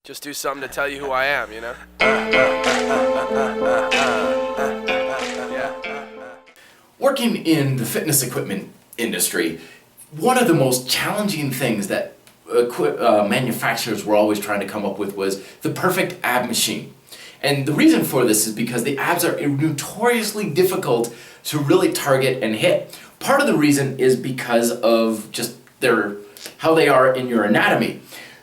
Just do something to tell you who I am, you know? Yeah. Working in the fitness equipment industry, one of the most challenging things that manufacturers were always trying to come up with was the perfect ab machine. And the reason for this is because the abs are notoriously difficult to really target and hit. Part of the reason is because of just how they are in your anatomy.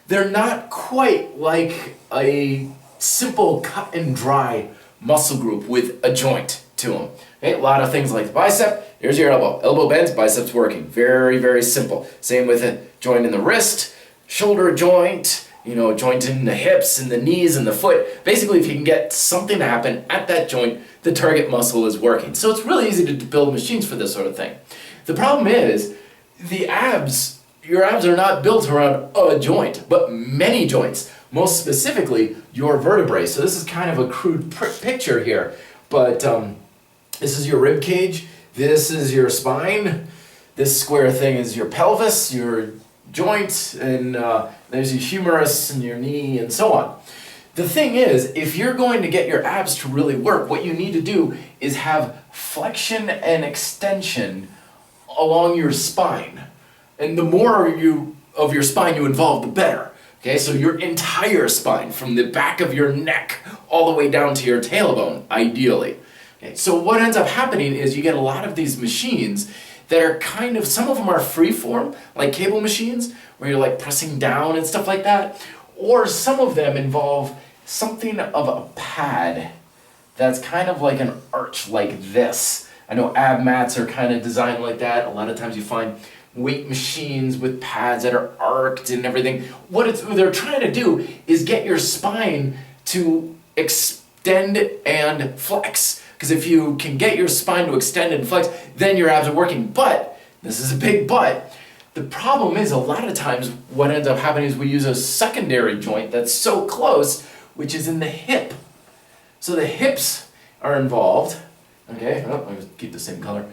They're not quite like a simple cut and dry muscle group with a joint to them. Okay? A lot of things like the bicep, here's your elbow. Elbow bends, biceps working. Very, very simple. Same with a joint in the wrist, shoulder joint, joint in the hips and the knees and the foot. Basically, if you can get something to happen at that joint, the target muscle is working. So it's really easy to build machines for this sort of thing. The problem is, your abs are not built around a joint, but many joints. Most specifically, your vertebrae. So this is kind of a crude picture here, but this is your rib cage, this is your spine, this square thing is your pelvis, your joint, and there's your humerus and your knee and so on. The thing is, if you're going to get your abs to really work, what you need to do is have flexion and extension along your spine. And the more of your spine you involve, the better. Okay, so your entire spine, from the back of your neck all the way down to your tailbone, ideally. Okay, so what ends up happening is you get a lot of these machines that are some of them are free form, like cable machines, where you're like pressing down and stuff like that. Or some of them involve something of a pad that's kind of like an arch like this. I know ab mats are kind of designed like that. A lot of times you find weight machines with pads that are arced and everything. What they're trying to do is get your spine to extend and flex. Because if you can get your spine to extend and flex, then your abs are working. But, this is a big but, the problem is a lot of times what ends up happening is we use a secondary joint that's so close, which is in the hip. So the hips are involved. Okay, I'll keep the same color.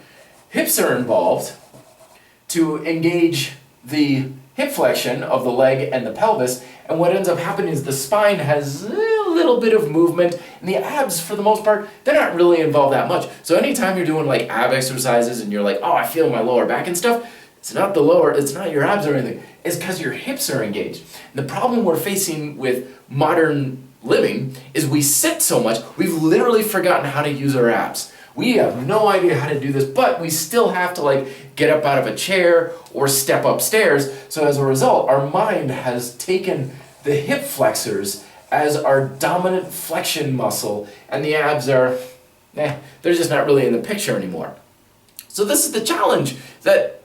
Hips are involved to engage the hip flexion of the leg and the pelvis, and what ends up happening is the spine has a little bit of movement, and the abs, for the most part, they're not really involved that much. So anytime you're doing like ab exercises and you're like, oh, I feel my lower back and stuff, it's not your abs or anything, it's because your hips are engaged. And the problem we're facing with modern living is we sit so much, we've literally forgotten how to use our abs. We have no idea how to do this, but we still have to get up out of a chair or step upstairs. So as a result, our mind has taken the hip flexors as our dominant flexion muscle, and the abs are, they're just not really in the picture anymore. So this is the challenge that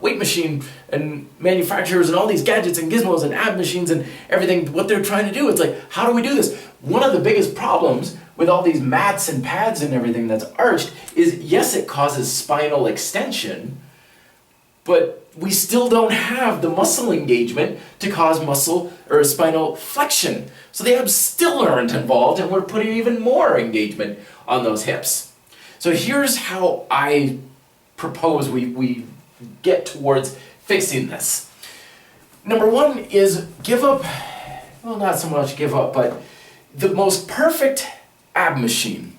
weight machine and manufacturers and all these gadgets and gizmos and ab machines and everything, what they're trying to do, it's like, how do we do this? One of the biggest problems with all these mats and pads and everything that's arched is, yes, it causes spinal extension, but we still don't have the muscle engagement to cause muscle or spinal flexion. So the abs still aren't involved, and we're putting even more engagement on those hips. So here's how I propose we get towards fixing this. Number one is give up, well, not so much give up, but the most perfect ab machine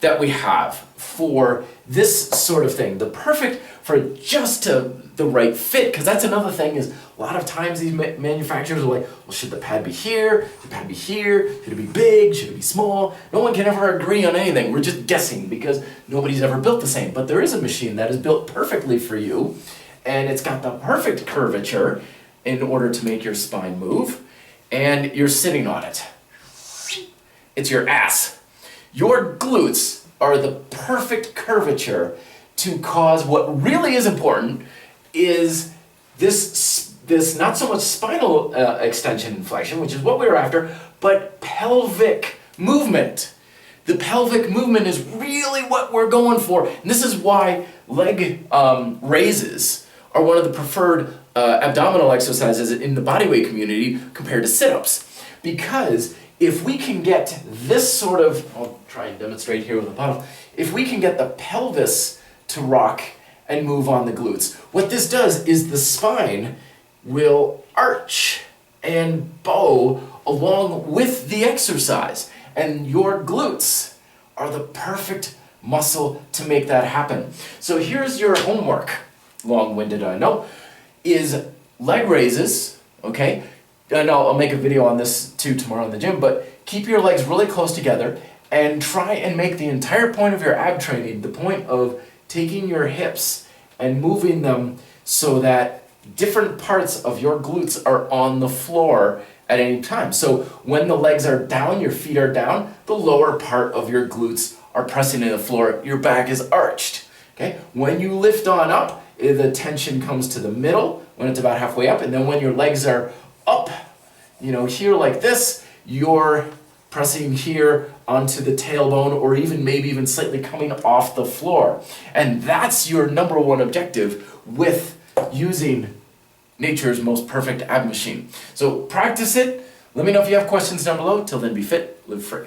that we have for this sort of thing, the perfect for just the right fit, because that's another thing is a lot of times these manufacturers are like, well, should the pad be here? Should the pad be here? Should it be big? Should it be small? No one can ever agree on anything. We're just guessing because nobody's ever built the same. But there is a machine that is built perfectly for you, and it's got the perfect curvature in order to make your spine move, and you're sitting on it. It's your ass. Your glutes are the perfect curvature to cause what really is important is this not so much spinal extension and flexion, which is what we were after, but pelvic movement. The pelvic movement is really what we're going for. And this is why leg raises are one of the preferred abdominal exercises in the bodyweight community compared to sit-ups. Because if we can get this sort of, I'll try and demonstrate here with a bottle, if we can get the pelvis to rock and move on the glutes, what this does is the spine will arch and bow along with the exercise. And your glutes are the perfect muscle to make that happen. So here's your homework, long-winded I know, is leg raises, okay? And I'll make a video on this too tomorrow in the gym, but keep your legs really close together and try and make the entire point of your ab training the point of taking your hips and moving them so that different parts of your glutes are on the floor at any time. So when the legs are down, your feet are down, the lower part of your glutes are pressing in the floor, your back is arched. Okay? When you lift on up, the tension comes to the middle when it's about halfway up, and then when your legs are up, here like this, you're pressing here onto the tailbone or maybe even slightly coming off the floor. And that's your number one objective with using nature's most perfect ab machine. So practice it. Let me know if you have questions down below. Till then, be fit, live free.